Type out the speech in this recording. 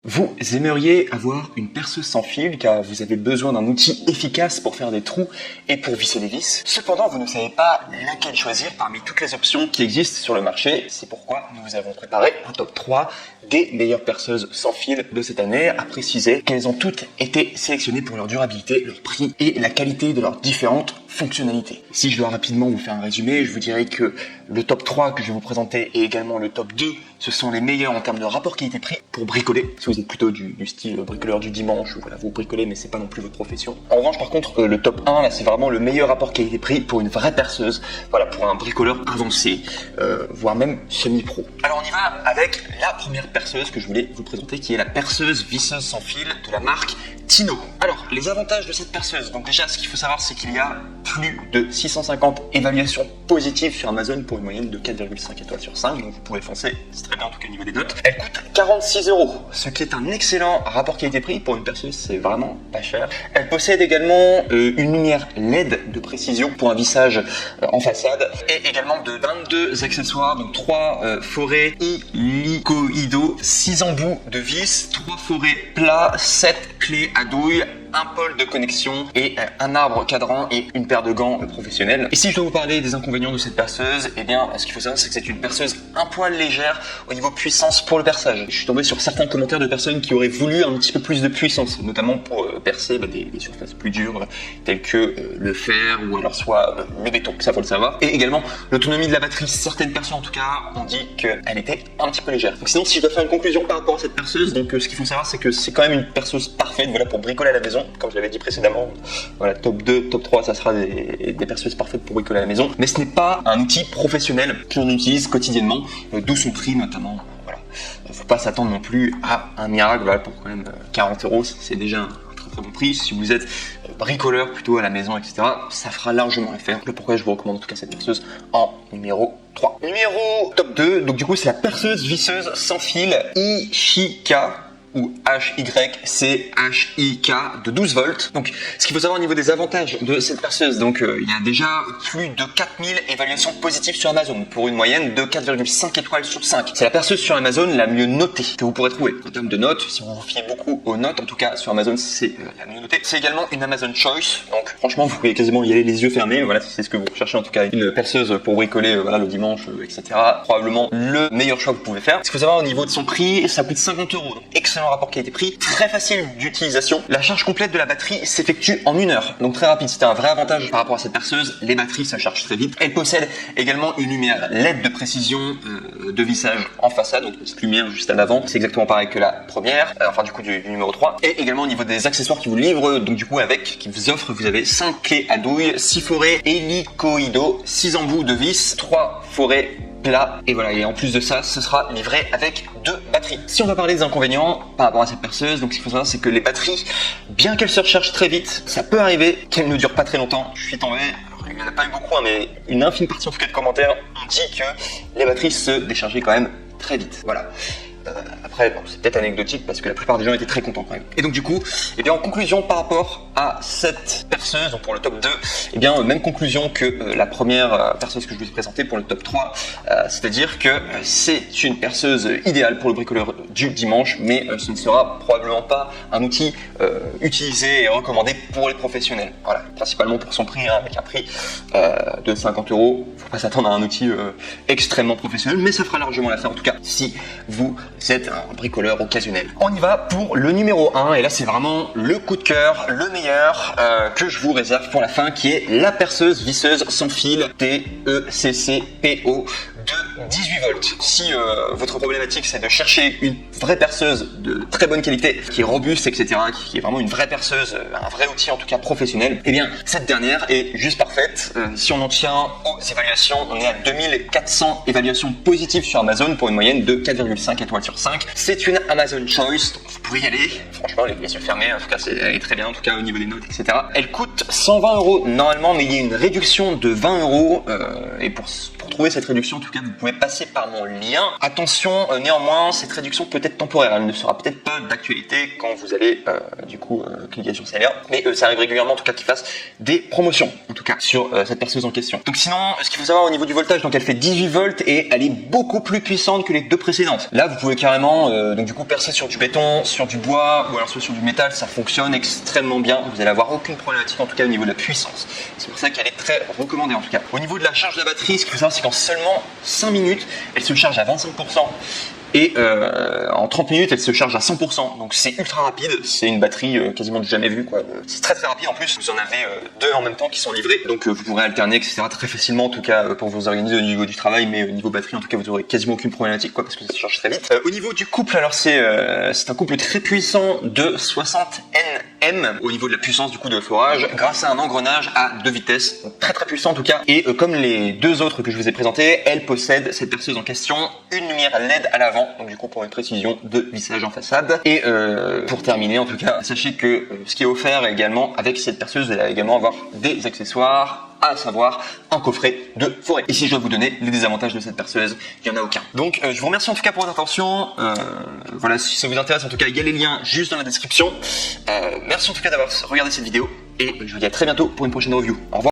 Vous aimeriez avoir une perceuse sans fil car vous avez besoin d'un outil efficace pour faire des trous et pour visser des vis. Cependant, vous ne savez pas laquelle choisir parmi toutes les options qui existent sur le marché. C'est pourquoi nous vous avons préparé un top 3 des meilleures perceuses sans fil de cette année, à préciser qu'elles ont toutes été sélectionnées pour leur durabilité, leur prix et la qualité de leurs différentes fonctionnalités. Si je dois rapidement vous faire un résumé, je vous dirais que le top 3 que je vais vous présenter et également le top 2, ce sont les meilleurs en termes de rapport qualité-prix pour bricoler. Si vous êtes plutôt du style bricoleur du dimanche, voilà, vous bricolez mais c'est pas non plus votre profession. En revanche, par contre, le top 1, là, c'est vraiment le meilleur rapport qualité-prix pour une vraie perceuse, voilà, pour un bricoleur avancé, voire même semi-pro. Alors on y va avec la première perceuse que je voulais vous présenter, qui est la perceuse visseuse sans fil de la marque Tino. Alors, les avantages de cette perceuse, donc déjà, ce qu'il faut savoir, c'est qu'il y a plus de 650 évaluations positives sur Amazon pour une moyenne de 4,5 étoiles sur 5, donc vous pouvez foncer, c'est très bien en tout cas au niveau des notes. Elle coûte 46 €, ce qui est un excellent rapport qualité-prix pour une perceuse, c'est vraiment pas cher. Elle possède également une lumière LED de précision pour un vissage en façade et également de 22 accessoires, donc 3 forêts hélicoïdaux, 6 embouts de vis, 3 forêts plats, 7 clés à douille, un pôle de connexion et un arbre cadran et une paire de gants professionnels. Et si je dois vous parler des inconvénients de cette perceuse, eh bien ce qu'il faut savoir, c'est que c'est une perceuse un poil légère au niveau puissance pour le perçage. Je suis tombé sur certains commentaires de personnes qui auraient voulu un petit peu plus de puissance, notamment pour percer des surfaces plus dures telles que le fer ou alors soit le béton, ça faut le savoir. Et également l'autonomie de la batterie, certaines personnes en tout cas ont dit qu'elle était un petit peu légère. Donc sinon, si je dois faire une conclusion par rapport à cette perceuse, donc ce qu'il faut savoir, c'est que c'est quand même une perceuse parfaite, voilà, pour bricoler à la maison. Comme je l'avais dit précédemment, voilà, top 2, top 3, ça sera des perceuses parfaites pour bricoler à la maison. Mais ce n'est pas un outil professionnel que l'on utilise quotidiennement, d'où son prix notamment. Voilà. Faut pas s'attendre non plus à un miracle, voilà, pour quand même 40 €, c'est déjà un très très bon prix. Si vous êtes bricoleur plutôt à la maison, etc., ça fera largement l'affaire. C'est pourquoi je vous recommande en tout cas cette perceuse en numéro 3. Numéro top 2, donc du coup c'est la perceuse visseuse sans fil Ishika, ou HYCHIK de 12 volts. Donc, ce qu'il faut savoir au niveau des avantages de cette perceuse, donc il y a déjà plus de 4000 évaluations positives sur Amazon pour une moyenne de 4,5 étoiles sur 5. C'est la perceuse sur Amazon la mieux notée que vous pourrez trouver en termes de notes. Si vous vous fiez beaucoup aux notes, en tout cas sur Amazon, c'est la mieux notée. C'est également une Amazon Choice. Donc, franchement, vous pouvez quasiment y aller les yeux fermés. Voilà, si c'est ce que vous recherchez, en tout cas, une perceuse pour bricoler, voilà, le dimanche, etc. Probablement le meilleur choix que vous pouvez faire. Ce qu'il faut savoir au niveau de son prix, ça coûte 50 €. Donc, excellent rapport qualité-prix, très facile d'utilisation. La charge complète de la batterie s'effectue en 1 heure, donc très rapide. C'était un vrai avantage par rapport à cette perceuse. Les batteries, ça charge très vite. Elle possède également une lumière LED de précision de vissage en façade, donc cette lumière juste à l'avant, c'est exactement pareil que la première, enfin du coup du numéro 3. Et également au niveau des accessoires qui vous livrent, donc du coup qui vous offrent, vous avez 5 clés à douille, 6 forêts hélicoïdaux, 6 embouts de vis, 3 forêts plats, et voilà, et en plus de ça, ce sera livré avec 2 batteries. Si on va parler des inconvénients par rapport à cette perceuse, donc ce qu'il faut savoir, c'est que les batteries, bien qu'elles se rechargent très vite, ça peut arriver qu'elles ne durent pas très longtemps. Je suis tombé, il n'y en a pas eu beaucoup, hein, mais une infime partie en tout cas de commentaires ont dit que les batteries se déchargeaient quand même très vite. Voilà. Après, bon, c'est peut-être anecdotique parce que la plupart des gens étaient très contents quand même. Et donc du coup, eh bien en conclusion par rapport à cette perceuse, donc pour le top 2, eh bien même conclusion que la première perceuse que je vous ai présentée pour le top 3, c'est-à-dire que c'est une perceuse idéale pour le bricoleur du dimanche, mais ce ne sera probablement pas un outil utilisé et recommandé pour les professionnels. Voilà, principalement pour son prix, hein, avec un prix de 50 €. Faut pas s'attendre à un outil extrêmement professionnel, mais ça fera largement l'affaire en tout cas si vous êtes un bricoleur occasionnel. On y va pour le numéro 1, et là c'est vraiment le coup de cœur, le meilleur que je vous réserve pour la fin, qui est la perceuse visseuse sans fil TECCPO de 18 volts. Si votre problématique c'est de chercher une vraie perceuse de très bonne qualité, qui est robuste, etc., qui est vraiment une vraie perceuse, un vrai outil en tout cas professionnel, eh bien cette dernière est juste parfaite. Si on en tient aux évaluations, on est à 2400 évaluations positives sur Amazon pour une moyenne de 4,5 étoiles sur 5. C'est une Amazon Choice, donc vous pouvez y aller. Franchement, les yeux fermés, en tout cas, elle est très bien, en tout cas au niveau des notes, etc. Elle coûte 120 € normalement, mais il y a une réduction de 20 € et pour pour trouver cette réduction, en tout cas, vous pouvez passer par mon lien. Attention, néanmoins, cette réduction peut être temporaire. Elle ne sera peut-être pas d'actualité quand vous allez, cliquer sur celle-là. Mais ça arrive régulièrement, en tout cas, qu'ils fassent des promotions, en tout cas, sur cette perceuse en question. Donc sinon, ce qu'il faut savoir au niveau du voltage, donc elle fait 18 volts et elle est beaucoup plus puissante que les deux précédentes. Là, vous pouvez carrément, percer sur du béton, sur du bois ou alors sur du métal. Ça fonctionne extrêmement bien. Vous allez avoir aucune problématique, en tout cas, au niveau de la puissance. C'est pour ça qu'elle est très recommandée, en tout cas. Au niveau de la charge de la batterie, ce qu'il faut savoir, c'est qu'en seulement 5 minutes, elle se charge à 25%. Et en 30 minutes, elle se charge à 100%. Donc c'est ultra rapide. C'est une batterie quasiment jamais vue, quoi. C'est très très rapide. En plus, vous en avez deux en même temps qui sont livrés. Donc vous pourrez alterner, etc. très facilement, en tout cas, pour vous organiser au niveau du travail. Mais au niveau batterie, en tout cas, vous aurez quasiment aucune problématique, quoi, parce que ça se charge très vite. Au niveau du couple, alors c'est un couple très puissant de 60 Nm au niveau de la puissance du coup de forage, grâce à un engrenage à 2 vitesses. Donc, très très puissant en tout cas. Et comme les deux autres que je vous ai présentés, elle possède, cette perceuse en question, une lumière LED à l'avant. Donc du coup pour une précision de vissage en façade. Et pour terminer en tout cas, sachez que ce qui est offert également avec cette perceuse, vous allez également avoir des accessoires, à savoir un coffret de forêt. Et si je dois vous donner les désavantages de cette perceuse, il n'y en a aucun. Donc je vous remercie en tout cas pour votre attention. Voilà, si ça vous intéresse en tout cas, il y a les liens juste dans la description. Merci en tout cas d'avoir regardé cette vidéo et je vous dis à très bientôt pour une prochaine review. Au revoir.